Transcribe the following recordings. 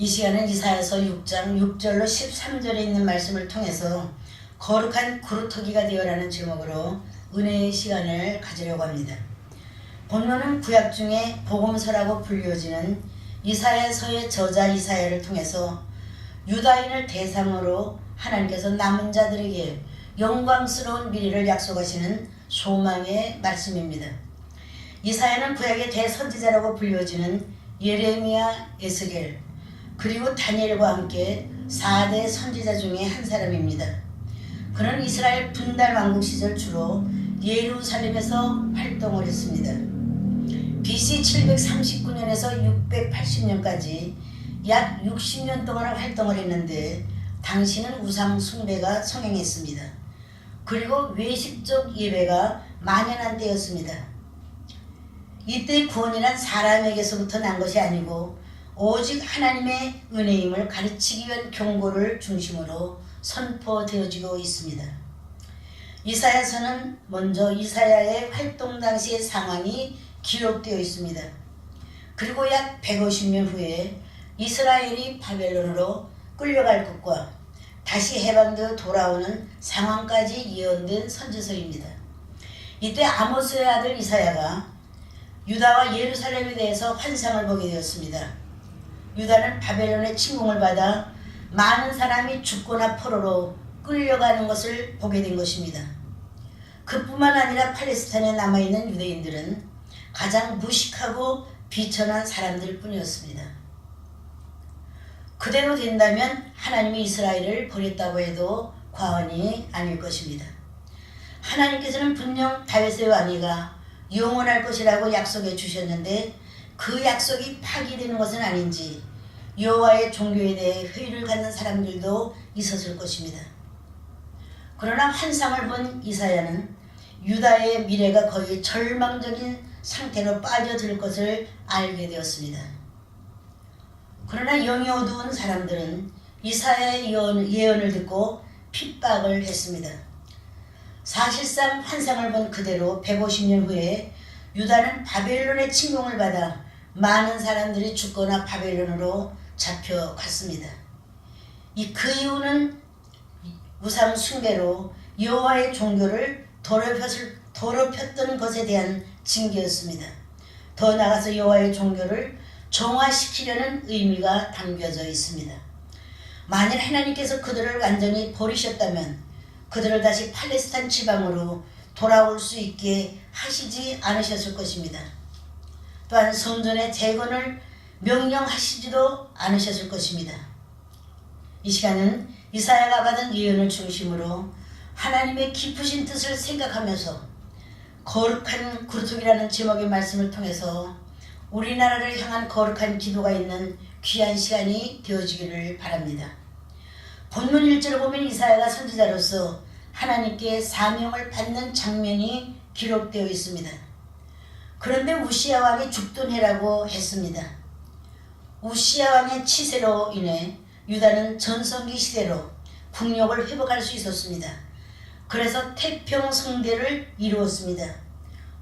이 시간은 이사야서 6장 6절로 13절에 있는 말씀을 통해서 거룩한 그루터기가 되어라는 제목으로 은혜의 시간을 가지려고 합니다. 본문은 구약 중에 복음서라고 불려지는 이사야서의 저자 이사야를 통해서 유다인을 대상으로 하나님께서 남은 자들에게 영광스러운 미래를 약속하시는 소망의 말씀입니다. 이사야는 구약의 대선지자라고 불려지는 예레미야, 에스겔, 그리고 다니엘과 함께 4대 선지자 중에 한 사람입니다. 그는 이스라엘 분단 왕국 시절 주로 예루살렘에서 활동을 했습니다. BC 739년에서 680년까지 약 60년 동안 활동을 했는데 당시는 우상 숭배가 성행했습니다. 그리고 외식적 예배가 만연한 때였습니다. 이때 구원이란 사람에게서부터 난 것이 아니고 오직 하나님의 은혜임을 가르치기 위한 경고를 중심으로 선포되어지고 있습니다. 이사야서는 먼저 이사야의 활동 당시의 상황이 기록되어 있습니다. 그리고 약 150년 후에 이스라엘이 바벨론으로 끌려갈 것과 다시 해방되어 돌아오는 상황까지 예언된 선지서입니다. 이때 아모스의 아들 이사야가 유다와 예루살렘에 대해서 환상을 보게 되었습니다. 유다는 바벨론의 침공을 받아 많은 사람이 죽거나 포로로 끌려가는 것을 보게 된 것입니다. 그뿐만 아니라 팔레스타인에 남아있는 유대인들은 가장 무식하고 비천한 사람들 뿐이었습니다. 그대로 된다면 하나님이 이스라엘을 버렸다고 해도 과언이 아닐 것입니다. 하나님께서는 분명 다윗의 왕위가 영원할 것이라고 약속해 주셨는데 그 약속이 파기되는 것은 아닌지 여호와의 종교에 대해 회의를 갖는 사람들도 있었을 것입니다. 그러나 환상을 본 이사야는 유다의 미래가 거의 절망적인 상태로 빠져들 것을 알게 되었습니다. 그러나 영이 어두운 사람들은 이사야의 예언을 듣고 핍박을 했습니다. 사실상 환상을 본 그대로 150년 후에 유다는 바벨론의 침공을 받아 많은 사람들이 죽거나 바벨론으로 잡혀갔습니다. 그 이유는 우상 숭배로 여호와의 종교를 더럽혔던 것에 대한 징계였습니다. 더 나아가서 여호와의 종교를 정화시키려는 의미가 담겨져 있습니다. 만일 하나님께서 그들을 완전히 버리셨다면 그들을 다시 팔레스타인 지방으로 돌아올 수 있게 하시지 않으셨을 것입니다. 또한 성전의 재건을 명령하시지도 않으셨을 것입니다. 이 시간은 이사야가 받은 예언을 중심으로 하나님의 깊으신 뜻을 생각하면서 거룩한 그루터기라는 제목의 말씀을 통해서 우리나라를 향한 거룩한 기도가 있는 귀한 시간이 되어지기를 바랍니다. 본문 1절을 보면 이사야가 선지자로서 하나님께 사명을 받는 장면이 기록되어 있습니다. 그런데 우시야 왕이 죽던 해라고 했습니다. 우시야 왕의 치세로 인해 유다는 전성기 시대로 국력을 회복할 수 있었습니다. 그래서 태평성대를 이루었습니다.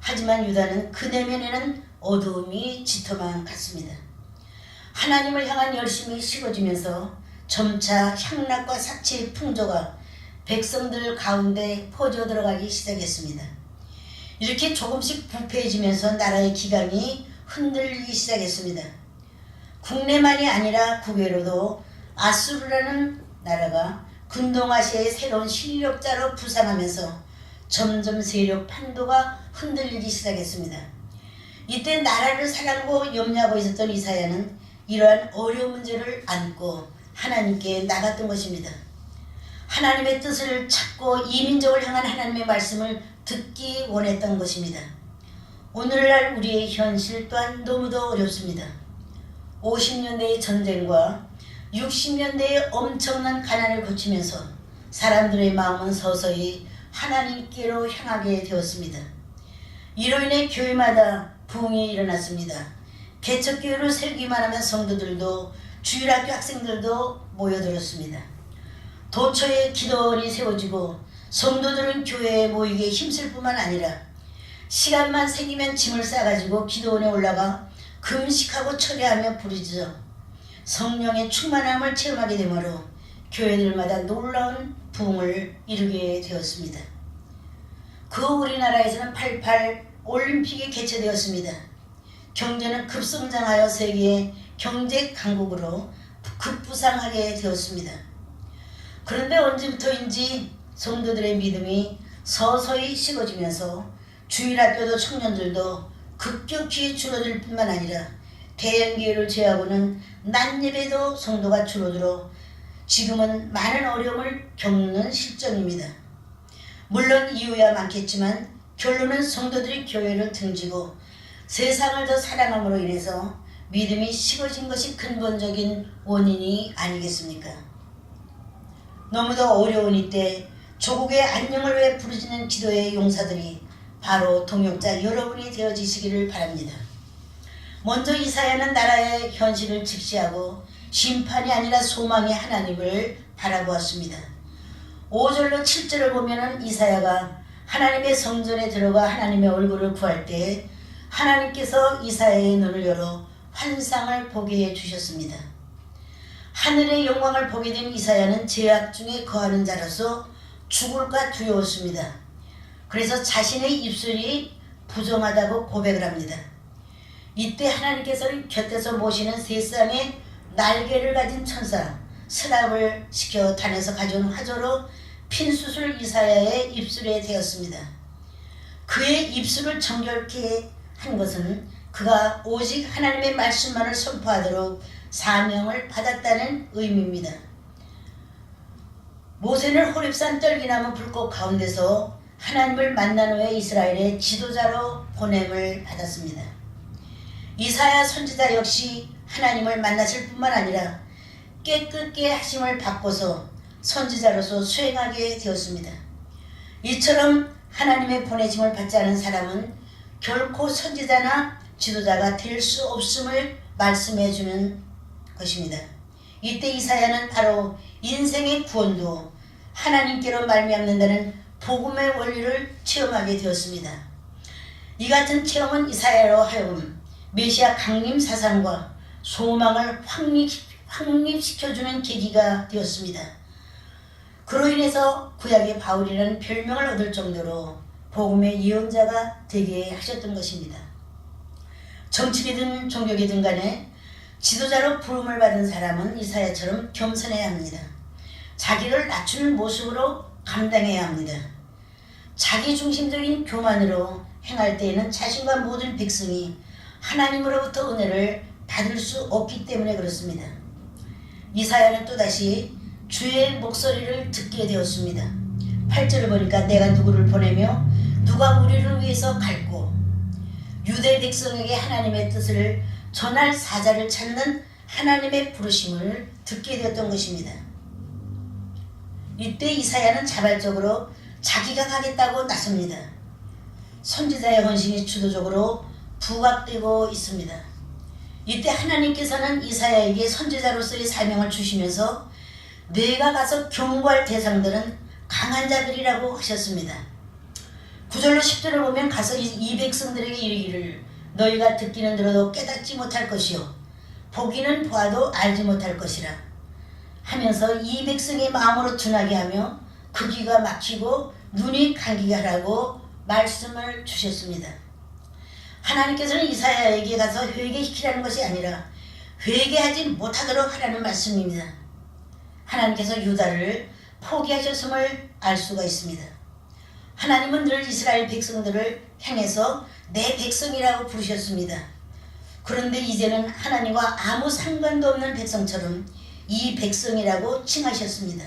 하지만 유다는 그 내면에는 어두움이 짙어만 갔습니다. 하나님을 향한 열심이 식어지면서 점차 향락과 사치의 풍조가 백성들 가운데 퍼져 들어가기 시작했습니다. 이렇게 조금씩 부패해지면서 나라의 기강이 흔들리기 시작했습니다. 국내만이 아니라 국외로도 아수르라는 나라가 근동아시아의 새로운 실력자로 부상하면서 점점 세력 판도가 흔들리기 시작했습니다. 이때 나라를 사랑하고 염려하고 있었던 이사야는 이러한 어려운 문제를 안고 하나님께 나갔던 것입니다. 하나님의 뜻을 찾고 이민족을 향한 하나님의 말씀을 듣기 원했던 것입니다. 오늘날 우리의 현실 또한 너무도 어렵습니다. 50년대의 전쟁과 60년대의 엄청난 가난을 거치면서 사람들의 마음은 서서히 하나님께로 향하게 되었습니다. 이로 인해 교회마다 부흥이 일어났습니다. 개척교회를 세우기만 하면 성도들도 주일학교 학생들도 모여들었습니다. 도처에 기도원이 세워지고 성도들은 교회에 모이기에 힘쓸 뿐만 아니라 시간만 생기면 짐을 싸가지고 기도원에 올라가 금식하고 철회하며 부르짖어 성령의 충만함을 체험하게 되므로 교회들마다 놀라운 부흥을 이루게 되었습니다. 그 우리나라에서는 88 올림픽이 개최되었습니다. 경제는 급성장하여 세계 경제 강국으로 급부상하게 되었습니다. 그런데 언제부터인지 성도들의 믿음이 서서히 식어지면서 주일학교도 청년들도 급격히 줄어들 뿐만 아니라 대형교회를 제외하고는 낮예배도 성도가 줄어들어 지금은 많은 어려움을 겪는 실정입니다. 물론 이유야 많겠지만 결론은 성도들이 교회를 등지고 세상을 더 사랑함으로 인해서 믿음이 식어진 것이 근본적인 원인이 아니겠습니까? 너무도 어려운 이때 조국의 안녕을 위해 부르짖는 기도의 용사들이 바로 동역자 여러분이 되어지시기를 바랍니다. 먼저 이사야는 나라의 현실을 직시하고 심판이 아니라 소망의 하나님을 바라보았습니다. 5절로 7절을 보면은 이사야가 하나님의 성전에 들어가 하나님의 얼굴을 구할 때 하나님께서 이사야의 눈을 열어 환상을 보게 해주셨습니다. 하늘의 영광을 보게 된 이사야는 죄악 중에 거하는 자로서 죽을까 두려웠습니다. 그래서 자신의 입술이 부정하다고 고백을 합니다. 이때 하나님께서는 곁에서 모시는 세상에 날개를 가진 천사 스랍을 시켜 단에서 가져온 화조로 핀 숯을 이사야의 입술에 대었습니다. 그의 입술을 정결케 한 것은 그가 오직 하나님의 말씀만을 선포하도록 사명을 받았다는 의미입니다. 모세는 호렙산 떨기나무 불꽃 가운데서 하나님을 만난 후에 이스라엘의 지도자로 보냄을 받았습니다. 이사야 선지자 역시 하나님을 만났을 뿐만 아니라 깨끗게 하심을 받고서 선지자로서 수행하게 되었습니다. 이처럼 하나님의 보내심을 받지 않은 사람은 결코 선지자나 지도자가 될 수 없음을 말씀해 주는 것입니다. 이때 이사야는 바로 인생의 구원도 하나님께로 말미암는다는 복음의 원리를 체험하게 되었습니다. 이 같은 체험은 이사야로 하여금 메시아 강림 사상과 소망을 확립시켜주는 계기가 되었습니다. 그로 인해서 구약의 바울이라는 별명을 얻을 정도로 복음의 예언자가 되게 하셨던 것입니다. 정치계든 종교계든 간에 지도자로 부름을 받은 사람은 이사야처럼 겸손해야 합니다. 자기를 낮추는 모습으로 감당해야 합니다. 자기중심적인 교만으로 행할 때에는 자신과 모든 백성이 하나님으로부터 은혜를 받을 수 없기 때문에 그렇습니다. 이사야는 또다시 주의 목소리를 듣게 되었습니다. 8절을 보니까 내가 누구를 보내며 누가 우리를 위해서 갈고 유대 백성에게 하나님의 뜻을 전할 사자를 찾는 하나님의 부르심을 듣게 되었던 것입니다. 이때 이사야는 자발적으로 자기가 가겠다고 나섭니다. 선지자의 헌신이 주도적으로 부각되고 있습니다. 이때 하나님께서는 이사야에게 선지자로서의 사명을 주시면서 내가 가서 경고할 대상들은 강한 자들이라고 하셨습니다. 9절로 10절을 보면 가서 이 백성들에게 이르기를 너희가 듣기는 들어도 깨닫지 못할 것이요 보기는 보아도 알지 못할 것이라 하면서 이 백성의 마음으로 둔하게 하며 그 귀가 막히고 눈이 감기게 하라고 말씀을 주셨습니다. 하나님께서는 이사야에게 가서 회개시키라는 것이 아니라 회개하지 못하도록 하라는 말씀입니다. 하나님께서 유다를 포기하셨음을 알 수가 있습니다. 하나님은 늘 이스라엘 백성들을 향해서 내 백성이라고 부르셨습니다. 그런데 이제는 하나님과 아무 상관도 없는 백성처럼 이 백성이라고 칭하셨습니다.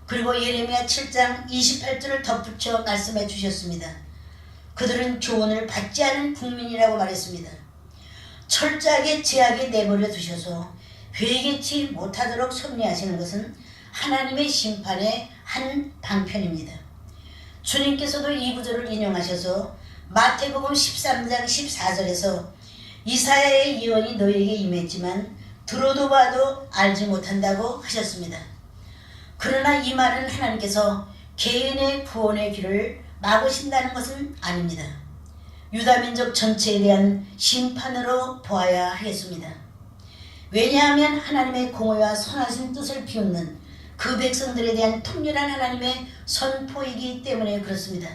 그리고 예레미야 7장 28절을 덧붙여 말씀해 주셨습니다. 그들은 교훈을 받지 않은 국민이라고 말했습니다. 철저하게 제하게 내버려 두셔서 회개치 못하도록 섭리하시는 것은 하나님의 심판의 한 방편입니다. 주님께서도 이 구절을 인용하셔서 마태복음 13장 14절에서 이사야의 예언이 너희에게 임했지만 들어도 봐도 알지 못한다고 하셨습니다. 그러나 이 말은 하나님께서 개인의 구원의 길을 막으신다는 것은 아닙니다. 유다민족 전체에 대한 심판으로 보아야 하겠습니다. 왜냐하면 하나님의 공의와 선하신 뜻을 비웃는 그 백성들에 대한 통렬한 하나님의 선포이기 때문에 그렇습니다.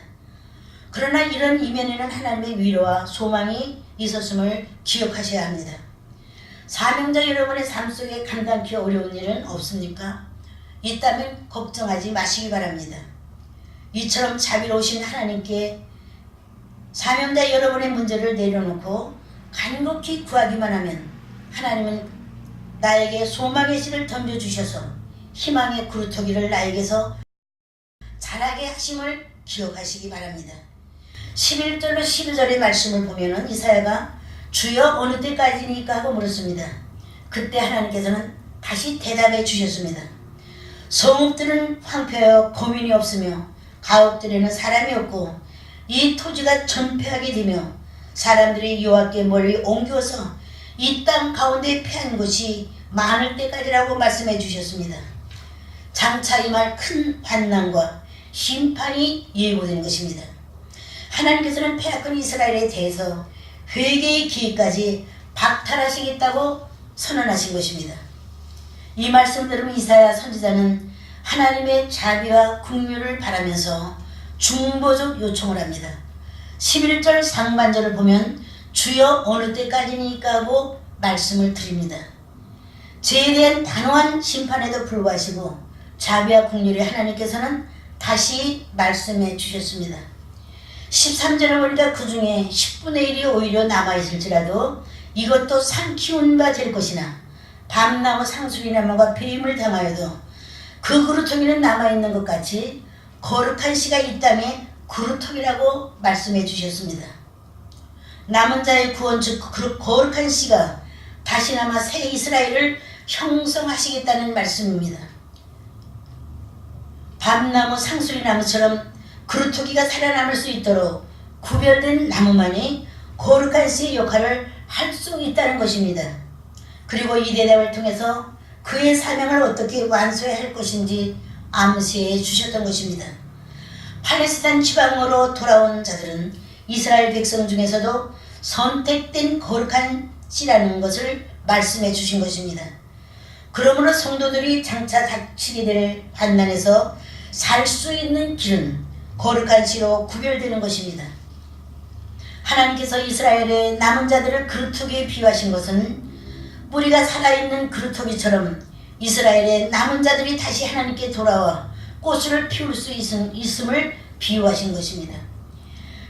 그러나 이런 이면에는 하나님의 위로와 소망이 있었음을 기억하셔야 합니다. 사명자 여러분의 삶 속에 감당하기 어려운 일은 없습니까? 있다면 걱정하지 마시기 바랍니다. 이처럼 자비로우신 하나님께 사명자 여러분의 문제를 내려놓고 간곡히 구하기만 하면 하나님은 나에게 소망의 씨를 던져주셔서 희망의 구루터기를 나에게서 자라게 하심을 기억하시기 바랍니다. 11절로 12절의 말씀을 보면은 이사야가 주여 어느 때까지니까 하고 물었습니다. 그때 하나님께서는 다시 대답해 주셨습니다. 성읍들은 황폐하여 거민이 없으며 가옥들에는 사람이 없고 이 토지가 전폐하게 되며 사람들이 여호와께 멀리 옮겨서 이 땅 가운데 패한 곳이 많을 때까지라고 말씀해 주셨습니다. 장차 임할 큰 환난과 심판이 예고된 것입니다. 하나님께서는 패악한 이스라엘에 대해서 회개의 기회까지 박탈하시겠다고 선언하신 것입니다. 이 말씀 들으면 이사야 선지자는 하나님의 자비와 긍휼을 바라면서 중보적 요청을 합니다. 11절 상반절을 보면 주여 어느 때까지니까 하고 말씀을 드립니다. 죄에 대한 단호한 심판에도 불구하시고 자비와 긍휼의 하나님께서는 다시 말씀해 주셨습니다. 13절을 보니까 그 중에 10분의 1이 오히려 남아있을지라도 이것도 산 키운 바 될 것이나 밤나무 상수리나무가 배임을 당하여도 그 그루터기는 남아있는 것 같이 거룩한 씨가 이 땅에 그루터기라고 말씀해 주셨습니다. 남은 자의 구원 즉 거룩한 씨가 다시 남아 새 이스라엘을 형성하시겠다는 말씀입니다. 밤나무 상수리나무처럼 그루터기가 살아남을 수 있도록 구별된 나무만이 거룩한 씨의 역할을 할 수 있다는 것입니다. 그리고 이 대답을 통해서 그의 사명을 어떻게 완수해야 할 것인지 암시해 주셨던 것입니다. 팔레스타인 지방으로 돌아온 자들은 이스라엘 백성 중에서도 선택된 거룩한 씨라는 것을 말씀해 주신 것입니다. 그러므로 성도들이 장차 닥치게 될 환난에서 살 수 있는 길은 거룩한 씨로 구별되는 것입니다. 하나님께서 이스라엘의 남은 자들을 그루터기에 비유하신 것은 뿌리가 살아있는 그루터기처럼 이스라엘의 남은 자들이 다시 하나님께 돌아와 꽃을 피울 수 있음을 비유하신 것입니다.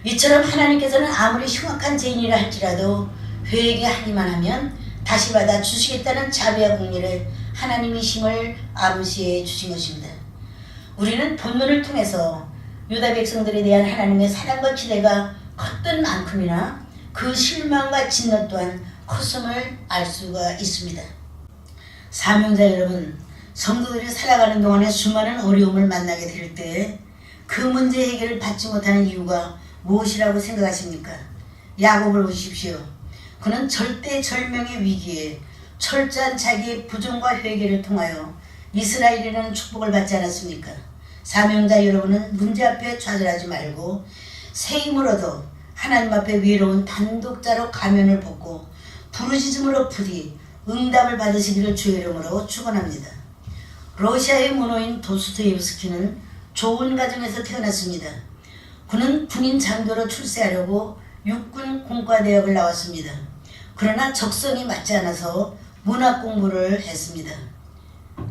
이처럼 하나님께서는 아무리 흉악한 죄인이라 할지라도 회개하기만 하면 다시 받아 주시겠다는 자비와 긍휼을 하나님이심을 암시해 주신 것입니다. 우리는 본문을 통해서 유다 백성들에 대한 하나님의 사랑과 기대가 컸던 만큼이나 그 실망과 진노 또한 컸음을 알 수가 있습니다. 사명자 여러분, 성도들이 살아가는 동안에 수많은 어려움을 만나게 될 때 그 문제 해결을 받지 못하는 이유가 무엇이라고 생각하십니까? 야곱을 보십시오. 그는 절대절명의 위기에 철저한 자기의 부정과 회개를 통하여 이스라엘이라는 축복을 받지 않았습니까? 사명자 여러분은 문제 앞에 좌절하지 말고 새 힘을 얻어 하나님 앞에 외로운 단독자로 가면을 벗고 부르짖음으로 부디 응답을 받으시기를 주의 이름으로 축원합니다. 러시아의 문호인 도스토옙스키는 좋은 가정에서 태어났습니다. 그는 군인 장교로 출세하려고 육군 공과대학을 나왔습니다. 그러나 적성이 맞지 않아서 문학 공부를 했습니다.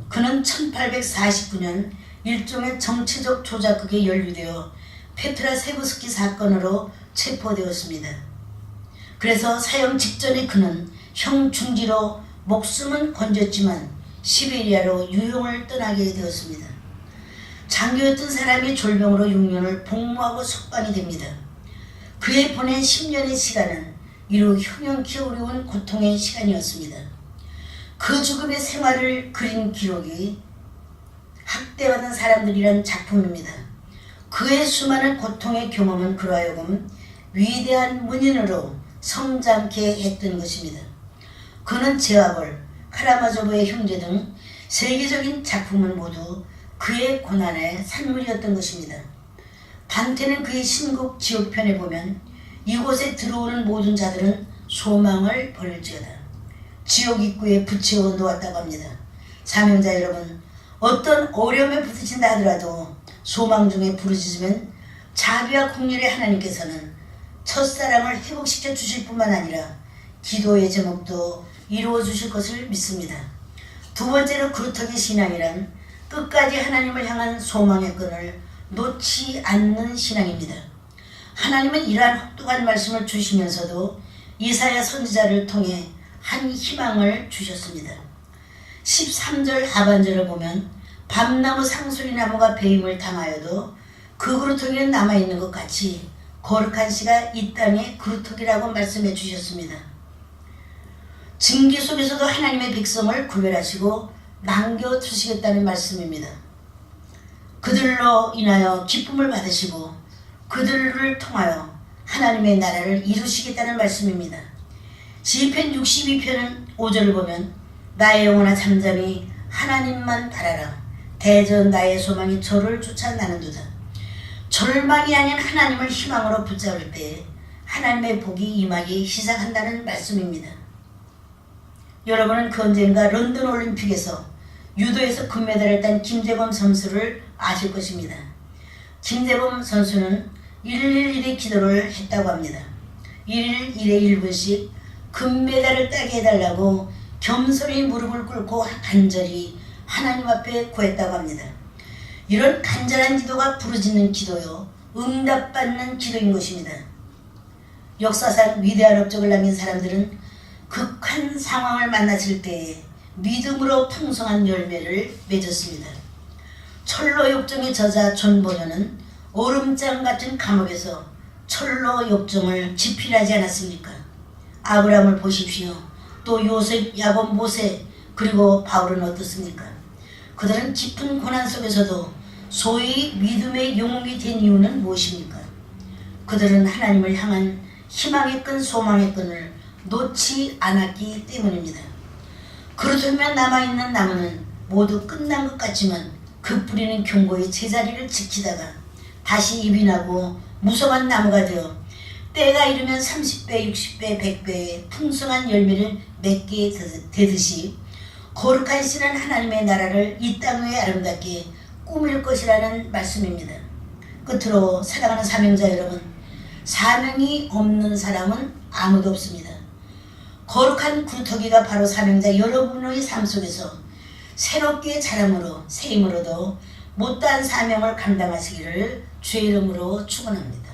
그는 1849년 일종의 정치적 조작극에 연루되어 페트라세브스키 사건으로 체포되었습니다. 그래서 사형 직전에 그는 형 중지로 목숨은 건졌지만 시베리아로 유용을 떠나게 되었습니다. 장교였던 사람이 졸병으로 6년을 복무하고 석방이 됩니다. 그의 보낸 10년의 시간은 이루 형용키 어려운 고통의 시간이었습니다. 그 죽음의 생활을 그린 기록이 학대받은 사람들이란 작품입니다. 그의 수많은 고통의 경험은 그로 하여금 위대한 문인으로 성장케 했던 것입니다. 그는 제와벌, 카라마조브의 형제 등 세계적인 작품은 모두 그의 고난의 산물이었던 것입니다. 단테는 그의 신곡 지옥편에 보면 이곳에 들어오는 모든 자들은 소망을 버릴지어다. 지옥 입구에 붙여 놓았다고 합니다. 사명자 여러분, 어떤 어려움에 부딪힌다 하더라도 소망 중에 부르짖으면 자비와 긍휼의 하나님께서는 첫사랑을 회복시켜 주실 뿐만 아니라 기도의 제목도 이루어 주실 것을 믿습니다. 두 번째로 그루터기 신앙이란 끝까지 하나님을 향한 소망의 끈을 놓지 않는 신앙입니다. 하나님은 이러한 혹독한 말씀을 주시면서도 이사야 선지자를 통해 한 희망을 주셨습니다. 13절 하반절을 보면 밤나무 상수리나무가 배임을 당하여도 그 그루터기는 남아있는 것 같이 거룩한 씨가 이 땅의 그루터기라고 말씀해 주셨습니다. 징계 속에서도 하나님의 백성을 구별하시고 남겨두시겠다는 말씀입니다. 그들로 인하여 기쁨을 받으시고 그들을 통하여 하나님의 나라를 이루시겠다는 말씀입니다. 시편 62편은 5절을 보면 나의 영혼아 잠잠히 하나님만 바라라. 대전 나의 소망이 저를 쫓아 나는도다. 절망이 아닌 하나님을 희망으로 붙잡을 때 하나님의 복이 임하기 시작한다는 말씀입니다. 여러분은 그 언젠가 런던 올림픽에서 유도에서 금메달을 딴 김재범 선수를 아실 것입니다. 김재범 선수는 111의 기도를 했다고 합니다. 1일 1회 1분씩 금메달을 따게 해달라고 겸손히 무릎을 꿇고 간절히 하나님 앞에 구했다고 합니다. 이런 간절한 기도가 부르짖는 기도요, 응답받는 기도인 것입니다. 역사상 위대한 업적을 남긴 사람들은 극한 상황을 만났을 때에 믿음으로 풍성한 열매를 맺었습니다. 철로 역정의 저자 존 보녀는 얼음장 같은 감옥에서 철로 역정을 집필하지 않았습니까? 아브라함을 보십시오. 또 요셉, 야곱, 모세, 그리고 바울은 어떻습니까? 그들은 깊은 고난 속에서도 소위 믿음의 영웅이 된 이유는 무엇입니까? 그들은 하나님을 향한 희망의 끈, 소망의 끈을 놓지 않았기 때문입니다. 그렇다면 남아있는 나무는 모두 끝난 것 같지만 그 뿌리는 견고히 제자리를 지키다가 다시 잎이 나고 무성한 나무가 되어 때가 이르면 30배, 60배, 100배의 풍성한 열매를 맺게 되듯이 거룩한 씨는 하나님의 나라를 이 땅 위에 아름답게 꾸밀 것이라는 말씀입니다. 끝으로 사랑하는 사명자 여러분, 사명이 없는 사람은 아무도 없습니다. 거룩한 그루터기가 바로 사명자 여러분의 삶 속에서 새롭게 자람으로 새 힘으로도 못다한 사명을 감당하시기를 주의 이름으로 축원합니다.